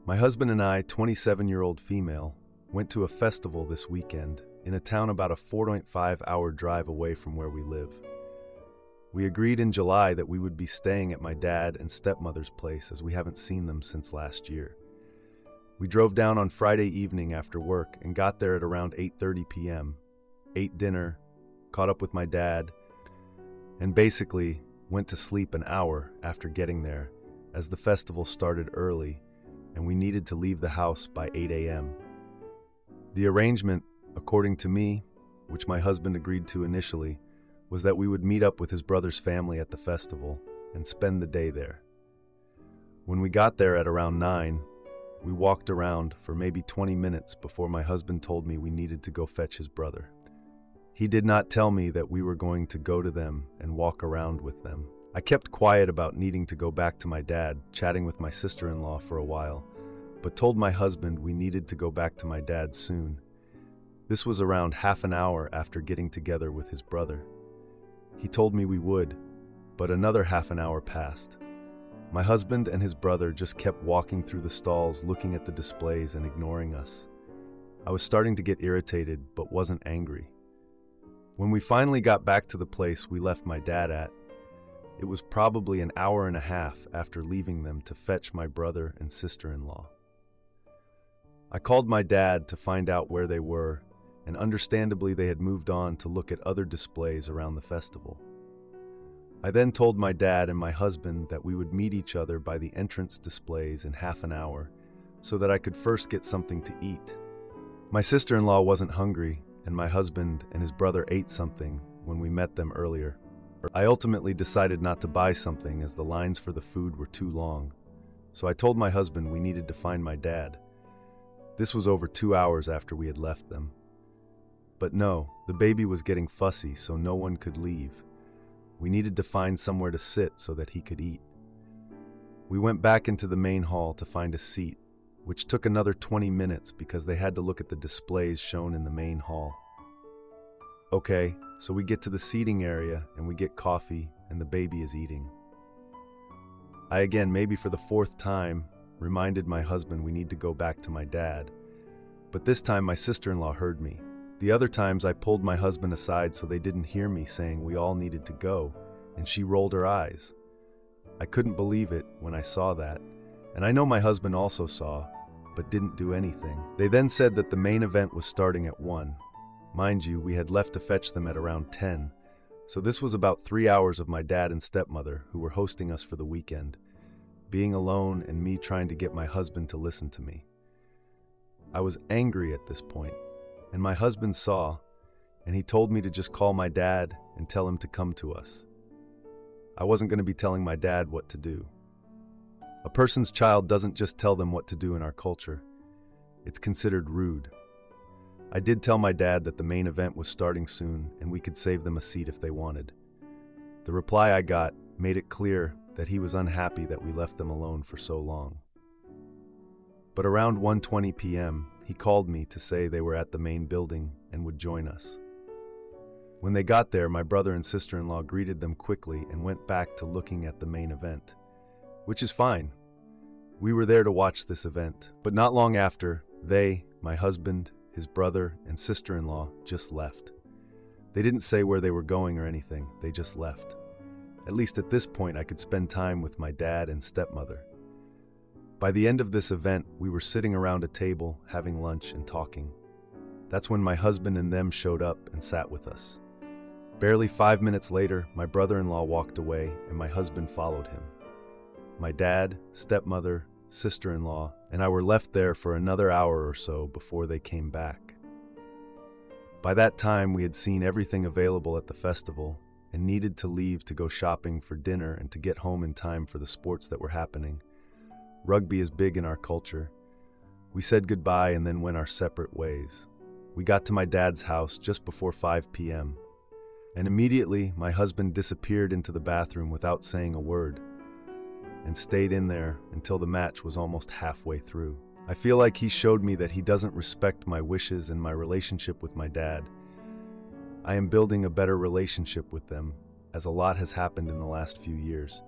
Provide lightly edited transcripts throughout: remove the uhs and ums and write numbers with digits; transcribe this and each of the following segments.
My husband and I, 27-year-old female, went to a festival this weekend in a town about a 4.5-hour drive away from where we live. We agreed in July that we would be staying at my dad and stepmother's place as we haven't seen them since last year. We drove down on Friday evening after work and got there at around 8:30 p.m., ate dinner, caught up with my dad, and basically went to sleep an hour after getting there as the festival started early and we needed to leave the house by 8 a.m. The arrangement, according to me, which my husband agreed to initially, was that we would meet up with his brother's family at the festival and spend the day there. When we got there at around 9, we walked around for maybe 20 minutes before my husband told me we needed to go fetch his brother. He did not tell me that we were going to go to them and walk around with them. I kept quiet about needing to go back to my dad, chatting with my sister-in-law for a while, but told my husband we needed to go back to my dad soon. This was around half an hour after getting together with his brother. He told me we would, but another half an hour passed. My husband and his brother just kept walking through the stalls, looking at the displays and ignoring us. I was starting to get irritated, but wasn't angry. When we finally got back to the place we left my dad at, it was probably an hour and a half after leaving them to fetch my brother and sister-in-law. I called my dad to find out where they were, and understandably they had moved on to look at other displays around the festival. I then told my dad and my husband that we would meet each other by the entrance displays in half an hour so that I could first get something to eat. My sister-in-law wasn't hungry, and my husband and his brother ate something when we met them earlier. I ultimately decided not to buy something as the lines for the food were too long, so I told my husband we needed to find my dad. This was over 2 hours after we had left them. But no, the baby was getting fussy, so no one could leave. We needed to find somewhere to sit so that he could eat. We went back into the main hall to find a seat, which took another 20 minutes because they had to look at the displays shown in the main hall. Okay, so we get to the seating area and we get coffee and the baby is eating. I again, maybe for the 4th time, reminded my husband we need to go back to my dad, but this time my sister-in-law heard me. The other times I pulled my husband aside so they didn't hear me saying we all needed to go, and she rolled her eyes. I couldn't believe it when I saw that, and I know my husband also saw, but didn't do anything. They then said that the main event was starting at 1. Mind you, we had left to fetch them at around 10, so this was about 3 hours of my dad and stepmother, who were hosting us for the weekend, being alone and me trying to get my husband to listen to me. I was angry at this point, and my husband saw, and he told me to just call my dad and tell him to come to us. I wasn't going to be telling my dad what to do. A person's child doesn't just tell them what to do in our culture. It's considered rude. I did tell my dad that the main event was starting soon and we could save them a seat if they wanted. The reply I got made it clear that he was unhappy that we left them alone for so long. But around 1:20 p.m., he called me to say they were at the main building and would join us. When they got there, my brother and sister-in-law greeted them quickly and went back to looking at the main event, which is fine. We were there to watch this event, but not long after, they, my husband, his brother, and sister-in-law just left. They didn't say where they were going or anything, they just left. At least at this point, I could spend time with my dad and stepmother. By the end of this event, we were sitting around a table, having lunch and talking. That's when my husband and them showed up and sat with us. Barely 5 minutes later, my brother-in-law walked away and my husband followed him. My dad, stepmother, sister-in-law, and I were left there for another hour or so before they came back. By that time, we had seen everything available at the festival and needed to leave to go shopping for dinner and to get home in time for the sports that were happening. Rugby is big in our culture. We said goodbye and then went our separate ways. We got to my dad's house just before 5 p.m. and immediately my husband disappeared into the bathroom without saying a word and stayed in there until the match was almost halfway through. I feel like he showed me that he doesn't respect my wishes and my relationship with my dad. I am building a better relationship with them, as a lot has happened in the last few years.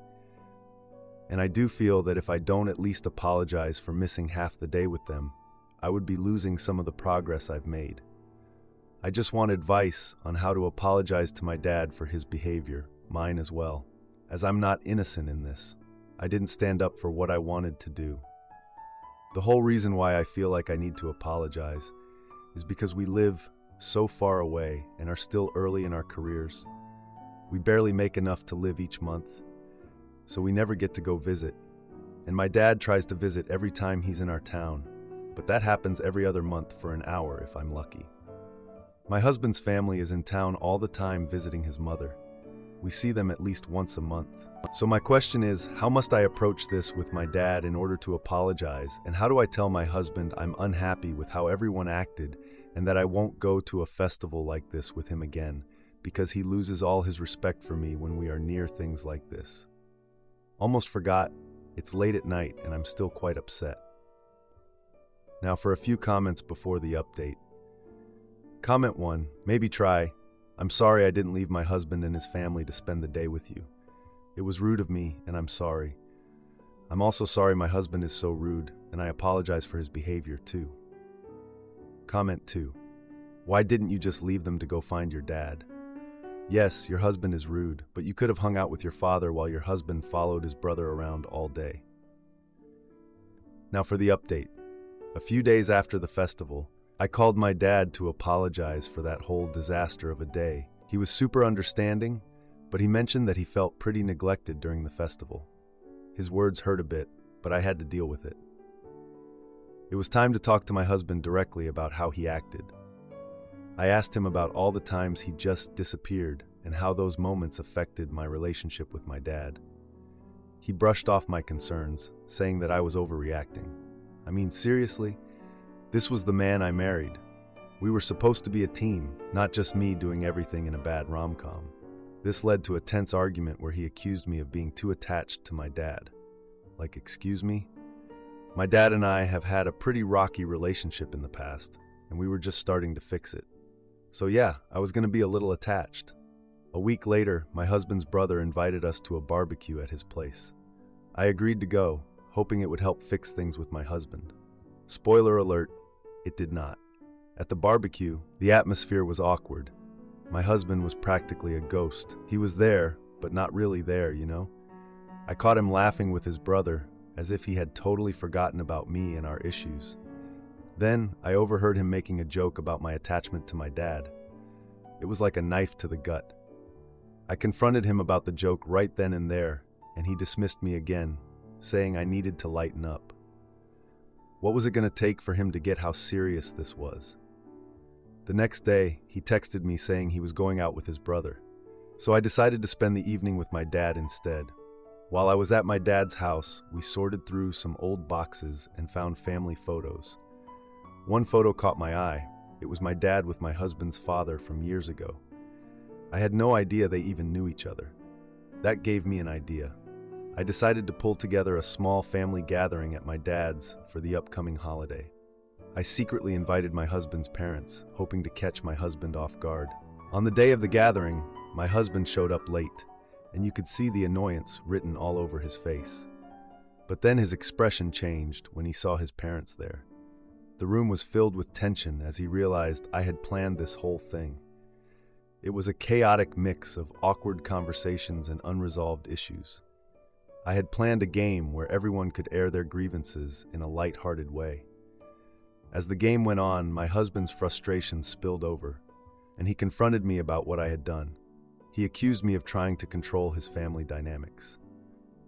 And I do feel that if I don't at least apologize for missing half the day with them, I would be losing some of the progress I've made. I just want advice on how to apologize to my dad for his behavior, mine as well, as I'm not innocent in this. I didn't stand up for what I wanted to do. The whole reason why I feel like I need to apologize is because we live so far away and are still early in our careers. We barely make enough to live each month, so we never get to go visit. And my dad tries to visit every time he's in our town, but that happens every other month for an hour if I'm lucky. My husband's family is in town all the time visiting his mother. We see them at least once a month. So my question is, how must I approach this with my dad in order to apologize? And how do I tell my husband I'm unhappy with how everyone acted and that I won't go to a festival like this with him again because he loses all his respect for me when we are near things like this? Almost forgot, it's late at night and I'm still quite upset. Now for a few comments before the update. Comment 1, maybe try, I'm sorry I didn't leave my husband and his family to spend the day with you. It was rude of me, and I'm sorry. I'm also sorry my husband is so rude, and I apologize for his behavior too. Comment 2, why didn't you just leave them to go find your dad? Yes, your husband is rude, but you could have hung out with your father while your husband followed his brother around all day. Now for the update. A few days after the festival, I called my dad to apologize for that whole disaster of a day. He was super understanding, but he mentioned that he felt pretty neglected during the festival. His words hurt a bit, but I had to deal with it. It was time to talk to my husband directly about how he acted. I asked him about all the times he just disappeared and how those moments affected my relationship with my dad. He brushed off my concerns, saying that I was overreacting. I mean, seriously? This was the man I married. We were supposed to be a team, not just me doing everything in a bad rom-com. This led to a tense argument where he accused me of being too attached to my dad. Like, excuse me? My dad and I have had a pretty rocky relationship in the past, and we were just starting to fix it. So yeah, I was going to be a little attached. A week later, my husband's brother invited us to a barbecue at his place. I agreed to go, hoping it would help fix things with my husband. Spoiler alert, it did not. At the barbecue, the atmosphere was awkward. My husband was practically a ghost. He was there, but not really there, you know? I caught him laughing with his brother, as if he had totally forgotten about me and our issues. Then, I overheard him making a joke about my attachment to my dad. It was like a knife to the gut. I confronted him about the joke right then and there, and he dismissed me again, saying I needed to lighten up. What was it going to take for him to get how serious this was? The next day, he texted me saying he was going out with his brother. So I decided to spend the evening with my dad instead. While I was at my dad's house, we sorted through some old boxes and found family photos. One photo caught my eye. It was my dad with my husband's father from years ago. I had no idea they even knew each other. That gave me an idea. I decided to pull together a small family gathering at my dad's for the upcoming holiday. I secretly invited my husband's parents, hoping to catch my husband off guard. On the day of the gathering, my husband showed up late, and you could see the annoyance written all over his face. But then his expression changed when he saw his parents there. The room was filled with tension as he realized I had planned this whole thing. It was a chaotic mix of awkward conversations and unresolved issues. I had planned a game where everyone could air their grievances in a light-hearted way. As the game went on, my husband's frustration spilled over, and he confronted me about what I had done. He accused me of trying to control his family dynamics.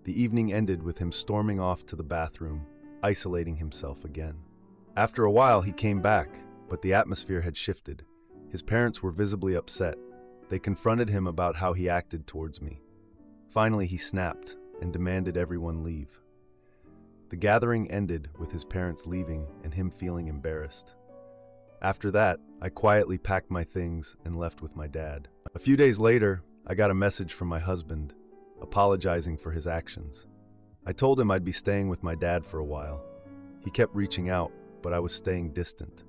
The evening ended with him storming off to the bathroom, isolating himself again. After a while, he came back, but the atmosphere had shifted. His parents were visibly upset. They confronted him about how he acted towards me. Finally, he snapped and demanded everyone leave. The gathering ended with his parents leaving and him feeling embarrassed. After that, I quietly packed my things and left with my dad. A few days later, I got a message from my husband, apologizing for his actions. I told him I'd be staying with my dad for a while. He kept reaching out, but I was staying distant.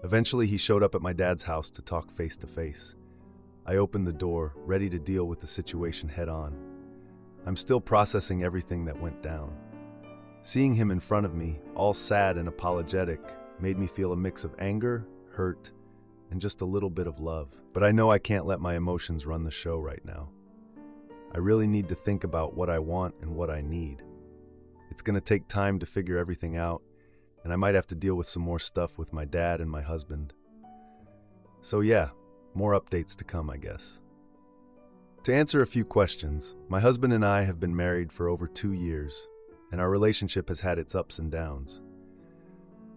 Eventually, he showed up at my dad's house to talk face to face. I opened the door, ready to deal with the situation head on. I'm still processing everything that went down. Seeing him in front of me, all sad and apologetic, made me feel a mix of anger, hurt, and just a little bit of love. But I know I can't let my emotions run the show right now. I really need to think about what I want and what I need. It's going to take time to figure everything out, and I might have to deal with some more stuff with my dad and my husband. So yeah, more updates to come, I guess. To answer a few questions, my husband and I have been married for over 2 years, and our relationship has had its ups and downs.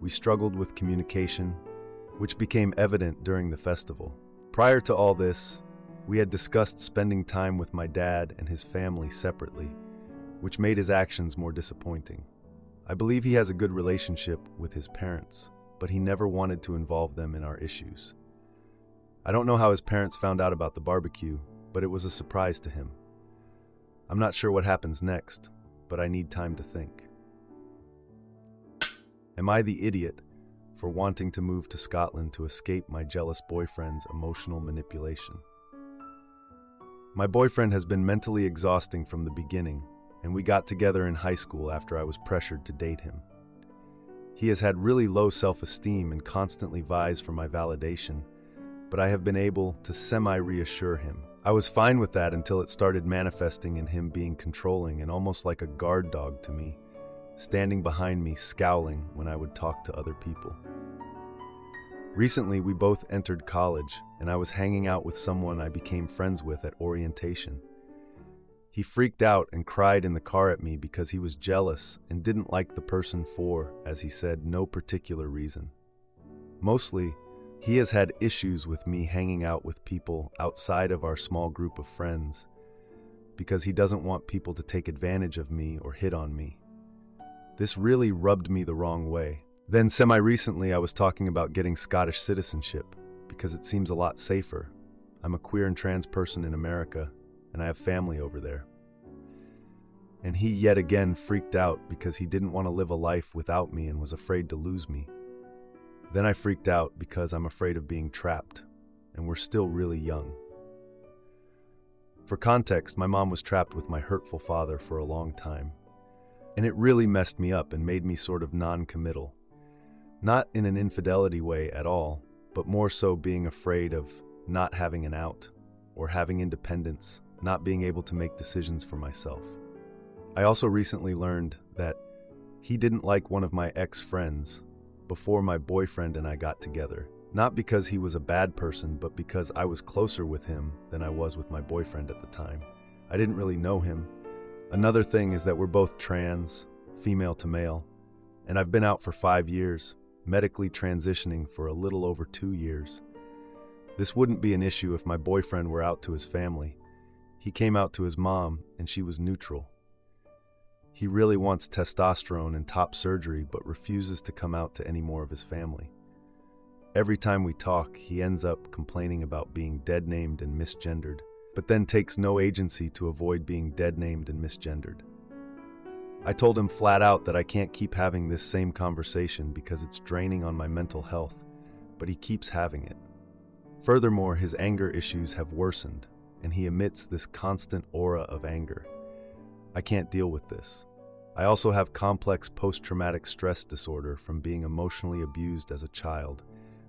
We struggled with communication, which became evident during the festival. Prior to all this, we had discussed spending time with my dad and his family separately, which made his actions more disappointing. I believe he has a good relationship with his parents, but he never wanted to involve them in our issues. I don't know how his parents found out about the barbecue, but it was a surprise to him. I'm not sure what happens next, but I need time to think. Am I the idiot for wanting to move to Scotland to escape my jealous boyfriend's emotional manipulation? My boyfriend has been mentally exhausting from the beginning, and we got together in high school after I was pressured to date him. He has had really low self-esteem and constantly vies for my validation, but I have been able to semi-reassure him. I was fine with that until it started manifesting in him being controlling and almost like a guard dog to me, standing behind me scowling when I would talk to other people. Recently, we both entered college, and I was hanging out with someone I became friends with at orientation. He freaked out and cried in the car at me because he was jealous and didn't like the person for, as he said, no particular reason. Mostly, he has had issues with me hanging out with people outside of our small group of friends because he doesn't want people to take advantage of me or hit on me. This really rubbed me the wrong way. Then semi-recently I was talking about getting Scottish citizenship because it seems a lot safer. I'm a queer and trans person in America, and I have family over there. And he yet again freaked out because he didn't want to live a life without me and was afraid to lose me. Then I freaked out because I'm afraid of being trapped, and we're still really young. For context, my mom was trapped with my hurtful father for a long time, and it really messed me up and made me sort of non-committal. Not in an infidelity way at all, but more so being afraid of not having an out, or having independence, not being able to make decisions for myself. I also recently learned that he didn't like one of my ex-friends before my boyfriend and I got together. Not because he was a bad person, but because I was closer with him than I was with my boyfriend at the time. I didn't really know him. Another thing is that we're both trans, female to male, and I've been out for 5 years, medically transitioning for a little over 2 years. This wouldn't be an issue if my boyfriend were out to his family. He came out to his mom, and she was neutral. He really wants testosterone and top surgery, but refuses to come out to any more of his family. Every time we talk, he ends up complaining about being dead-named and misgendered, but then takes no agency to avoid being dead-named and misgendered. I told him flat out that I can't keep having this same conversation because it's draining on my mental health, but he keeps having it. Furthermore, his anger issues have worsened, and he emits this constant aura of anger. I can't deal with this. I also have complex post-traumatic stress disorder from being emotionally abused as a child,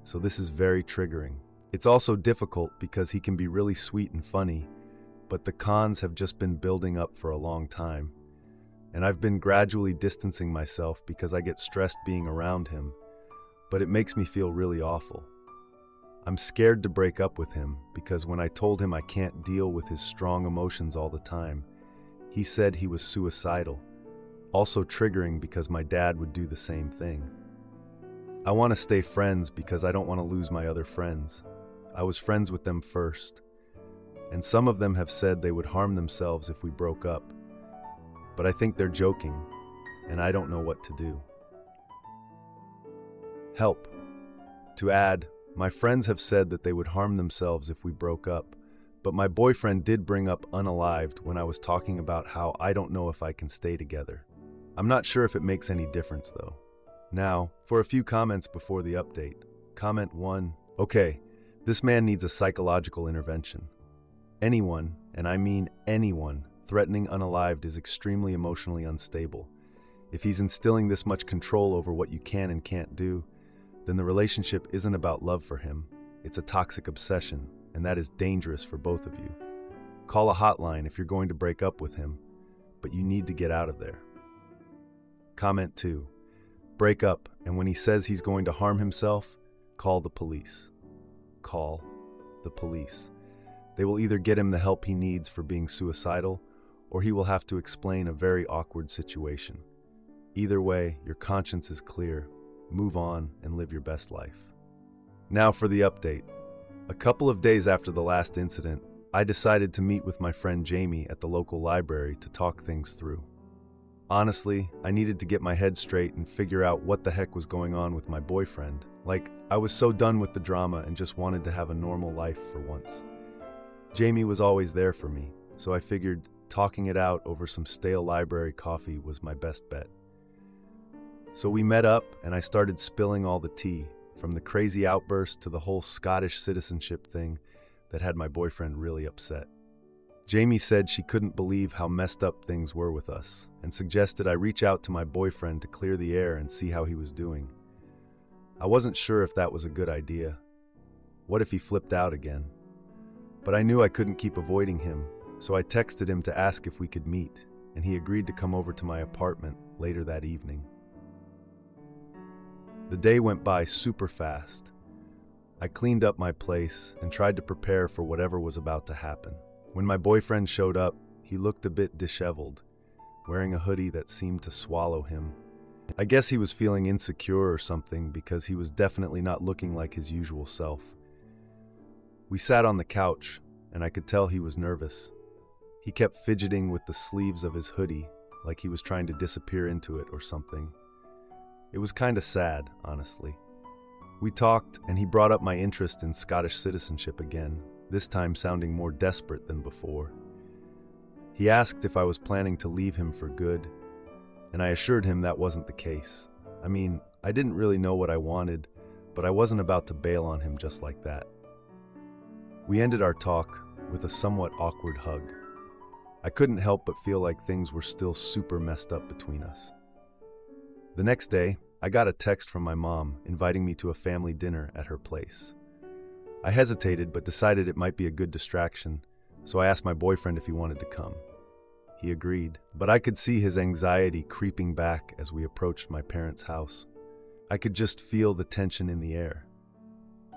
so this is very triggering. It's also difficult because he can be really sweet and funny, but the cons have just been building up for a long time, and I've been gradually distancing myself because I get stressed being around him, but it makes me feel really awful. I'm scared to break up with him because when I told him I can't deal with his strong emotions all the time, he said he was suicidal, also triggering because my dad would do the same thing. I want to stay friends because I don't want to lose my other friends. I was friends with them first, and some of them have said they would harm themselves if we broke up, but I think they're joking, and I don't know what to do. Help. To add, my friends have said that they would harm themselves if we broke up, but my boyfriend did bring up unalived when I was talking about how I don't know if I can stay together. I'm not sure if it makes any difference though. Now, for a few comments before the update. Comment 1. Okay, this man needs a psychological intervention. Anyone, and I mean anyone, threatening unalived is extremely emotionally unstable. If he's instilling this much control over what you can and can't do, then the relationship isn't about love for him. It's a toxic obsession, and that is dangerous for both of you. Call a hotline if you're going to break up with him, but you need to get out of there. Comment 2. Break up, and when he says he's going to harm himself, call the police. Call the police. They will either get him the help he needs for being suicidal, or he will have to explain a very awkward situation. Either way, your conscience is clear. Move on and live your best life. Now for the update. A couple of days after the last incident, I decided to meet with my friend Jamie at the local library to talk things through. Honestly, I needed to get my head straight and figure out what the heck was going on with my boyfriend. I was so done with the drama and just wanted to have a normal life for once. Jamie was always there for me, so I figured talking it out over some stale library coffee was my best bet. So we met up and I started spilling all the tea, from the crazy outburst to the whole Scottish citizenship thing that had my boyfriend really upset. Jamie said she couldn't believe how messed up things were with us and suggested I reach out to my boyfriend to clear the air and see how he was doing. I wasn't sure if that was a good idea. What if he flipped out again? But I knew I couldn't keep avoiding him, so I texted him to ask if we could meet, and he agreed to come over to my apartment later that evening. The day went by super fast. I cleaned up my place and tried to prepare for whatever was about to happen. When my boyfriend showed up, he looked a bit disheveled, wearing a hoodie that seemed to swallow him. I guess he was feeling insecure or something because he was definitely not looking like his usual self. We sat on the couch, and I could tell he was nervous. He kept fidgeting with the sleeves of his hoodie, like he was trying to disappear into it or something. It was kind of sad, honestly. We talked, and he brought up my interest in Scottish citizenship again, this time sounding more desperate than before. He asked if I was planning to leave him for good, and I assured him that wasn't the case. I mean, I didn't really know what I wanted, but I wasn't about to bail on him just like that. We ended our talk with a somewhat awkward hug. I couldn't help but feel like things were still super messed up between us. The next day, I got a text from my mom inviting me to a family dinner at her place. I hesitated but decided it might be a good distraction, so I asked my boyfriend if he wanted to come. He agreed, but I could see his anxiety creeping back as we approached my parents' house. I could just feel the tension in the air.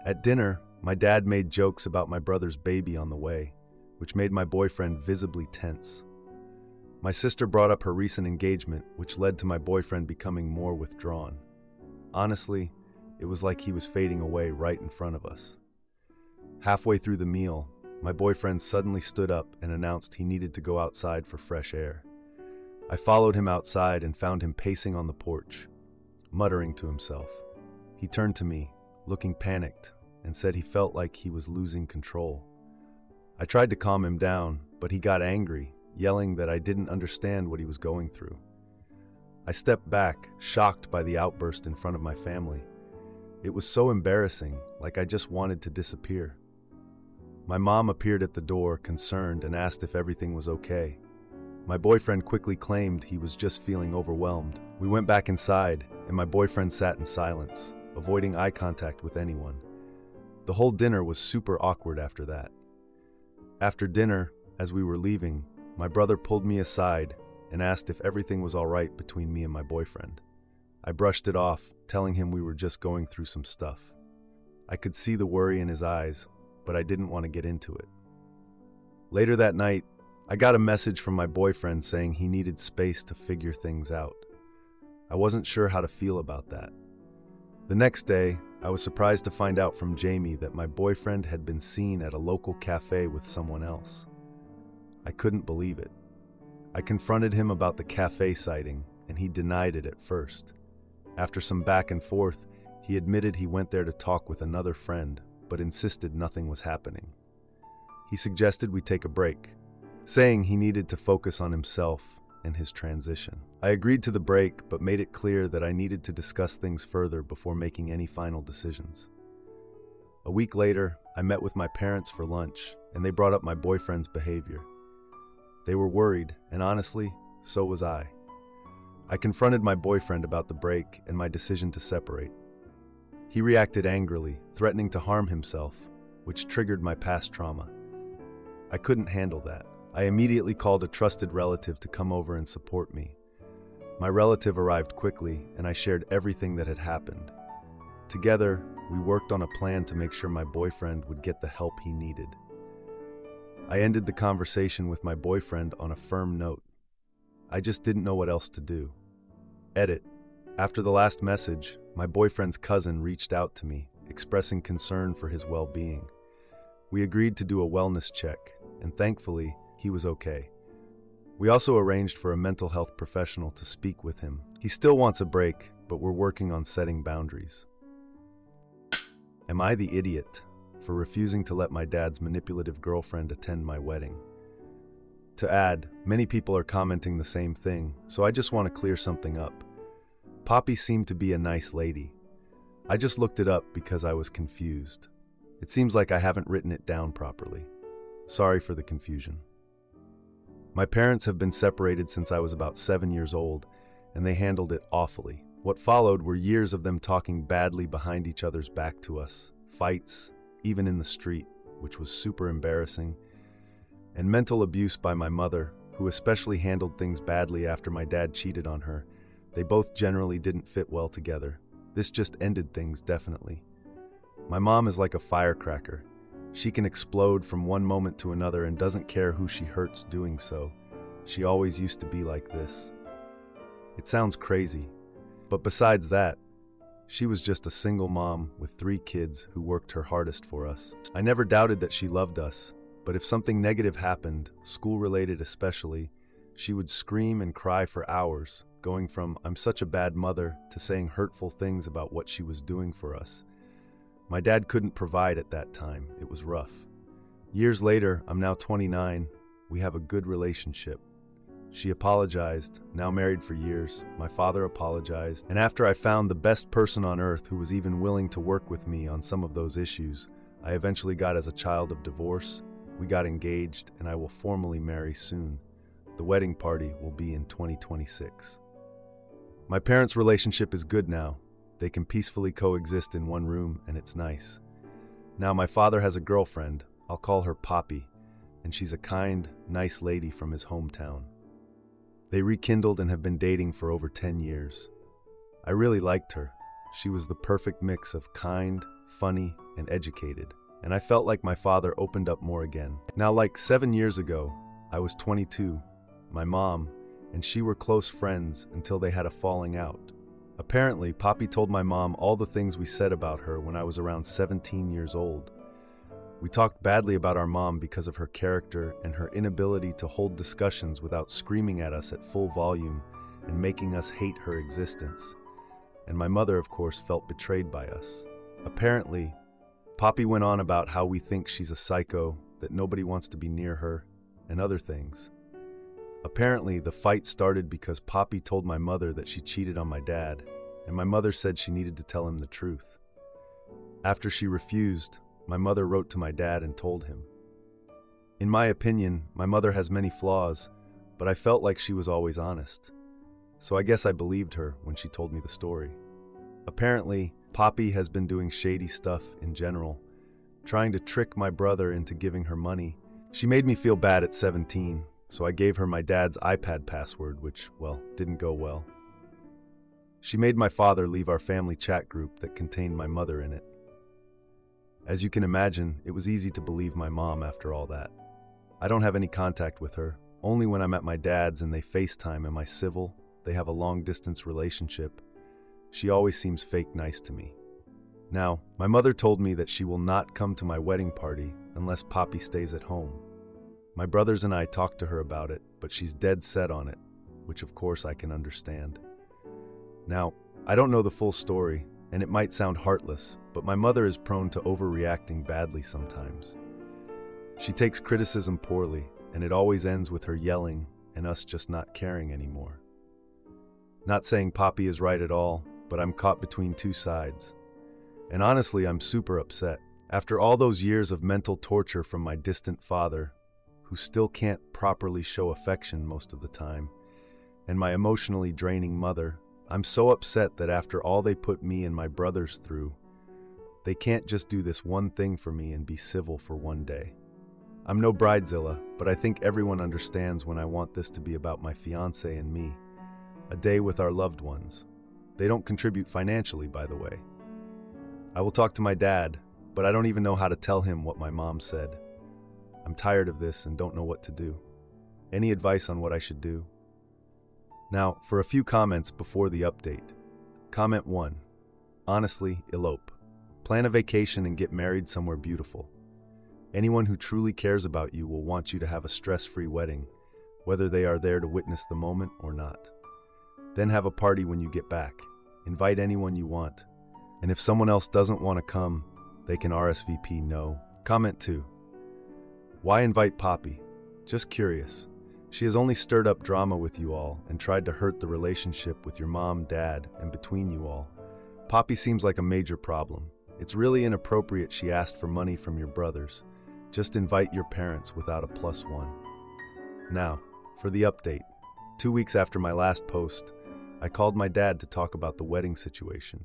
At dinner, my dad made jokes about my brother's baby on the way, which made my boyfriend visibly tense. My sister brought up her recent engagement, which led to my boyfriend becoming more withdrawn. Honestly, it was like he was fading away right in front of us. Halfway through the meal, my boyfriend suddenly stood up and announced he needed to go outside for fresh air. I followed him outside and found him pacing on the porch, muttering to himself. He turned to me, looking panicked, and said he felt like he was losing control. I tried to calm him down, but he got angry, yelling that I didn't understand what he was going through. I stepped back, shocked by the outburst in front of my family. It was so embarrassing, like I just wanted to disappear. My mom appeared at the door, concerned, and asked if everything was okay. My boyfriend quickly claimed he was just feeling overwhelmed. We went back inside, and my boyfriend sat in silence, avoiding eye contact with anyone. The whole dinner was super awkward after that. After dinner, as we were leaving, my brother pulled me aside and asked if everything was all right between me and my boyfriend. I brushed it off, telling him we were just going through some stuff. I could see the worry in his eyes, but I didn't want to get into it. Later that night, I got a message from my boyfriend saying he needed space to figure things out. I wasn't sure how to feel about that. The next day, I was surprised to find out from Jamie that my boyfriend had been seen at a local cafe with someone else. I couldn't believe it. I confronted him about the cafe sighting, and he denied it at first. After some back and forth, he admitted he went there to talk with another friend, but insisted nothing was happening. He suggested we take a break, saying he needed to focus on himself and his transition. I agreed to the break, but made it clear that I needed to discuss things further before making any final decisions. A week later, I met with my parents for lunch, and they brought up my boyfriend's behavior. They were worried, and honestly, so was I. I confronted my boyfriend about the break and my decision to separate. He reacted angrily, threatening to harm himself, which triggered my past trauma. I couldn't handle that. I immediately called a trusted relative to come over and support me. My relative arrived quickly, and I shared everything that had happened. Together, we worked on a plan to make sure my boyfriend would get the help he needed. I ended the conversation with my boyfriend on a firm note. I just didn't know what else to do. Edit. After the last message, my boyfriend's cousin reached out to me, expressing concern for his well-being. We agreed to do a wellness check, and thankfully, he was okay. We also arranged for a mental health professional to speak with him. He still wants a break, but we're working on setting boundaries. Am I the idiot for refusing to let my dad's manipulative girlfriend attend my wedding? To add, many people are commenting the same thing, so I just want to clear something up. Poppy seemed to be a nice lady. I just looked it up because I was confused. It seems like I haven't written it down properly. Sorry for the confusion. My parents have been separated since I was about 7 years old, and they handled it awfully. What followed were years of them talking badly behind each other's back to us, fights, even in the street, which was super embarrassing, and mental abuse by my mother, who especially handled things badly after my dad cheated on her. They both generally didn't fit well together. This just ended things, definitely. My mom is like a firecracker. She can explode from one moment to another and doesn't care who she hurts doing so. She always used to be like this. It sounds crazy, but besides that, she was just a single mom with 3 kids who worked her hardest for us. I never doubted that she loved us, but if something negative happened, school-related especially, she would scream and cry for hours, going from "I'm such a bad mother" to saying hurtful things about what she was doing for us. My dad couldn't provide at that time. It was rough. Years later, I'm now 29. We have a good relationship. She apologized, now married for years. My father apologized. And after I found the best person on earth who was even willing to work with me on some of those issues, I eventually got as a child of divorce. We got engaged, and I will formally marry soon. The wedding party will be in 2026. My parents' relationship is good now. They can peacefully coexist in one room, and it's nice. Now my father has a girlfriend. I'll call her Poppy, and she's a kind, nice lady from his hometown. They rekindled and have been dating for over 10 years. I really liked her. She was the perfect mix of kind, funny, and educated, and I felt like my father opened up more again. Now, like 7 years ago, I was 22. My mom and she were close friends until they had a falling out. Apparently, Poppy told my mom all the things we said about her when I was around 17 years old. We talked badly about our mom because of her character and her inability to hold discussions without screaming at us at full volume and making us hate her existence. And my mother, of course, felt betrayed by us. Apparently, Poppy went on about how we think she's a psycho, that nobody wants to be near her, and other things. Apparently, the fight started because Poppy told my mother that she cheated on my dad, and my mother said she needed to tell him the truth. After she refused, my mother wrote to my dad and told him. In my opinion, my mother has many flaws, but I felt like she was always honest. So I guess I believed her when she told me the story. Apparently, Poppy has been doing shady stuff in general, trying to trick my brother into giving her money. She made me feel bad at 17, so I gave her my dad's iPad password, which, well, didn't go well. She made my father leave our family chat group that contained my mother in it. As you can imagine, it was easy to believe my mom after all that. I don't have any contact with her, only when I'm at my dad's and they FaceTime. Am I civil? They have a long-distance relationship. She always seems fake nice to me. Now, my mother told me that she will not come to my wedding party unless Poppy stays at home. My brothers and I talked to her about it, but she's dead set on it, which of course I can understand. Now, I don't know the full story, and it might sound heartless, but my mother is prone to overreacting badly sometimes. She takes criticism poorly, and it always ends with her yelling and us just not caring anymore. Not saying Poppy is right at all, but I'm caught between two sides. And honestly, I'm super upset. After all those years of mental torture from my distant father, who still can't properly show affection most of the time, and my emotionally draining mother, I'm so upset that after all they put me and my brothers through, they can't just do this one thing for me and be civil for one day. I'm no bridezilla, but I think everyone understands when I want this to be about my fiancé and me, a day with our loved ones. They don't contribute financially, by the way. I will talk to my dad, but I don't even know how to tell him what my mom said. I'm tired of this and don't know what to do. Any advice on what I should do? Now, for a few comments before the update. Comment 1. Honestly, elope. Plan a vacation and get married somewhere beautiful. Anyone who truly cares about you will want you to have a stress-free wedding, whether they are there to witness the moment or not. Then have a party when you get back. Invite anyone you want. And if someone else doesn't want to come, they can RSVP no. Comment 2. Why invite Poppy? Just curious. She has only stirred up drama with you all and tried to hurt the relationship with your mom, dad, and between you all. Poppy seems like a major problem. It's really inappropriate she asked for money from your brothers. Just invite your parents without a +1. Now, for the update. 2 weeks after my last post, I called my dad to talk about the wedding situation.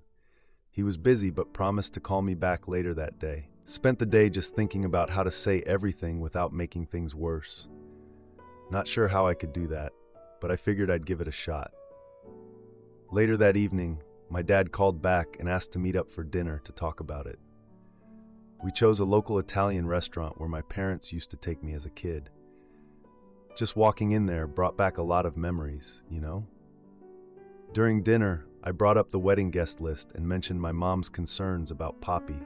He was busy but promised to call me back later that day. Spent the day just thinking about how to say everything without making things worse. Not sure how I could do that, but I figured I'd give it a shot. Later that evening, my dad called back and asked to meet up for dinner to talk about it. We chose a local Italian restaurant where my parents used to take me as a kid. Just walking in there brought back a lot of memories, you know? During dinner, I brought up the wedding guest list and mentioned my mom's concerns about Poppy.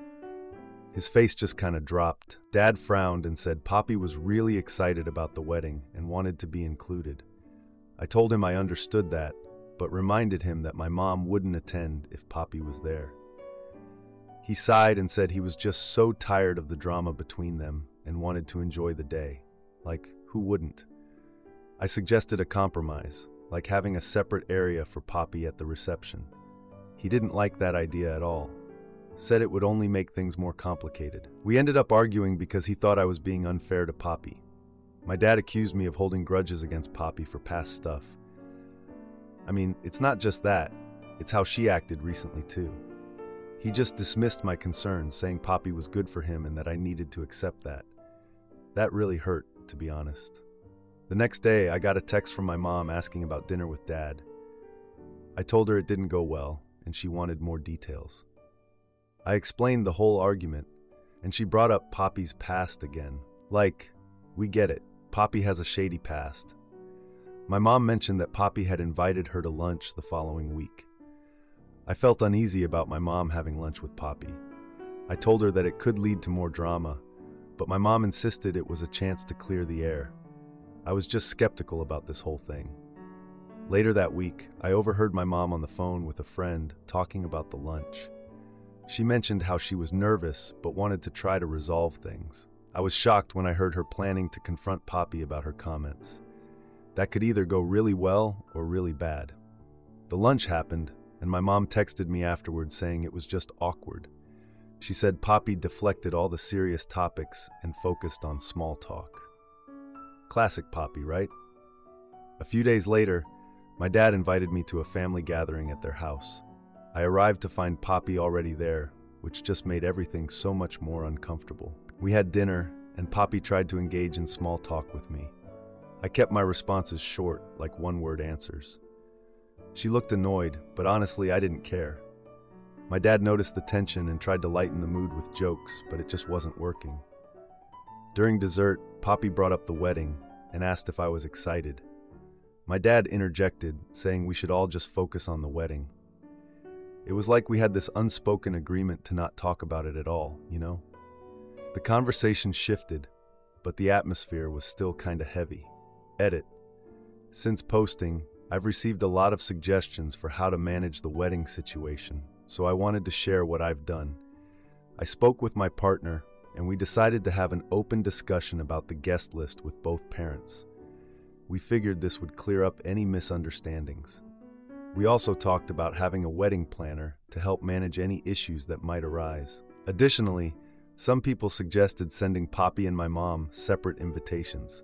His face just kind of dropped. Dad frowned and said Poppy was really excited about the wedding and wanted to be included. I told him I understood that, but reminded him that my mom wouldn't attend if Poppy was there. He sighed and said he was just so tired of the drama between them and wanted to enjoy the day. Like, who wouldn't? I suggested a compromise, like having a separate area for Poppy at the reception. He didn't like that idea at all. Said it would only make things more complicated. We ended up arguing because he thought I was being unfair to Poppy. My dad accused me of holding grudges against Poppy for past stuff. I mean, it's not just that, it's how she acted recently too. He just dismissed my concerns, saying Poppy was good for him and that I needed to accept that. That really hurt, to be honest. The next day, I got a text from my mom asking about dinner with Dad. I told her it didn't go well, and she wanted more details. I explained the whole argument, and she brought up Poppy's past again. Like, we get it, Poppy has a shady past. My mom mentioned that Poppy had invited her to lunch the following week. I felt uneasy about my mom having lunch with Poppy. I told her that it could lead to more drama, but my mom insisted it was a chance to clear the air. I was just skeptical about this whole thing. Later that week, I overheard my mom on the phone with a friend talking about the lunch. She mentioned how she was nervous but wanted to try to resolve things. I was shocked when I heard her planning to confront Poppy about her comments. That could either go really well or really bad. The lunch happened, and my mom texted me afterwards saying it was just awkward. She said Poppy deflected all the serious topics and focused on small talk. Classic Poppy, right? A few days later, my dad invited me to a family gathering at their house. I arrived to find Poppy already there, which just made everything so much more uncomfortable. We had dinner, and Poppy tried to engage in small talk with me. I kept my responses short, like one-word answers. She looked annoyed, but honestly, I didn't care. My dad noticed the tension and tried to lighten the mood with jokes, but it just wasn't working. During dessert, Poppy brought up the wedding and asked if I was excited. My dad interjected, saying we should all just focus on the wedding. It was like we had this unspoken agreement to not talk about it at all, you know? The conversation shifted, but the atmosphere was still kinda heavy. Edit. Since posting, I've received a lot of suggestions for how to manage the wedding situation, so I wanted to share what I've done. I spoke with my partner, and we decided to have an open discussion about the guest list with both parents. We figured this would clear up any misunderstandings. We also talked about having a wedding planner to help manage any issues that might arise. Additionally, some people suggested sending Poppy and my mom separate invitations.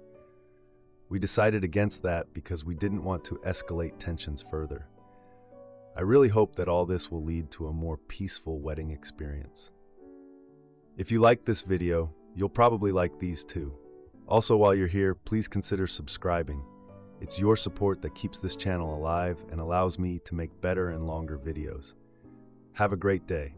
We decided against that because we didn't want to escalate tensions further. I really hope that all this will lead to a more peaceful wedding experience. If you like this video, you'll probably like these too. Also, while you're here, please consider subscribing. It's your support that keeps this channel alive and allows me to make better and longer videos. Have a great day.